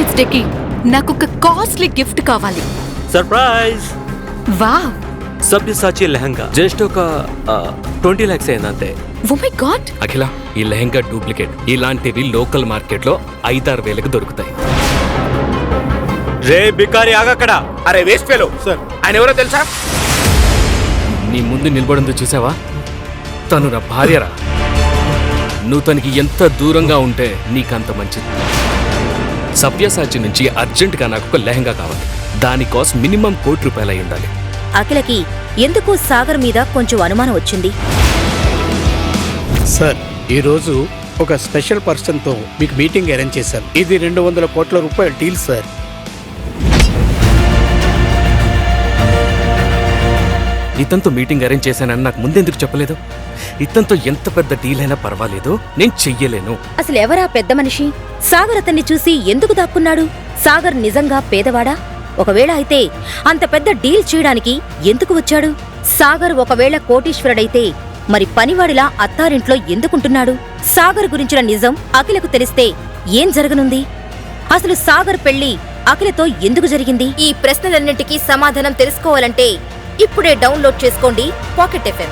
Valentine's డేకి నాకు ఒక కాస్ట్లీ గిఫ్ట్ కావాలి. Surprise! Wow! Sabyasachi lehenga just ఒక 20 lakhs అయింది అంతే. Oh my God! అఖిల, ఈ లెహంగా డూప్లికేట్. ఇలాంటివి లోకల్ మార్కెట్లో 5-6 వేలకు దొరుకుతాయి. రే బికారి ఆగక్కడ. అరే వేస్ట్ ఫెలో సార్, ఆయన ఎవరో తెలుసా? నీ ముందు నిలబడిందో చూసావా? తను నా భార్యరా. నువ్వు తనకి ఎంత దూరంగా ఉంటే నీకంత మంచిది. సవ్యసాచి నుంచి అర్జెంటుగా నాకు ఒక లెహంగా కావాలి. దాని కాస్ట్ మినిమం ₹1,00,00,000 అయి ఉండాలి. అఖిలకి ఎందుకు సాగర్ మీద కొంచెం అనుమానం వచ్చింది. సార్, ఈరోజు ఒక స్పెషల్ పర్సన్తో మీకు మీటింగ్ అరేంజ్ చేశాను. ఇది ₹200 కోట్ల డీల్ సార్. ఇతనితో మీటింగ్ అరేంజ్ చేశానని నాకు ముందెందుకు చెప్పలేదు? ఇతనితో ఎంత పెద్ద డీల్ అయినా పర్వాలేదు, నేను చెయ్యలేను. అసలు ఎవరా పెద్ద మనిషి? సాగర్ అతన్ని చూసి ఎందుకు దాక్కున్నాడు? సాగర్ నిజంగా పేదవాడా? ఒకవేళ అయితే అంత పెద్ద డీల్ చేయడానికి ఎందుకు వచ్చాడు? సాగర్ ఒకవేళ కోటీశ్వరుడైతే మరి పనివాడిలా అత్తారింట్లో ఎందుకుంటున్నాడు? సాగర్ గురించిన నిజం అఖిలకు తెలిస్తే ఏం జరగనుంది? అసలు సాగర్ పెళ్లి అఖిలతో ఎందుకు జరిగింది? ఈ ప్రశ్నలన్నింటికీ సమాధానం తెలుసుకోవాలంటే ఇప్పుడే డౌన్లోడ్ చేసుకోండి పాకెట్ FM.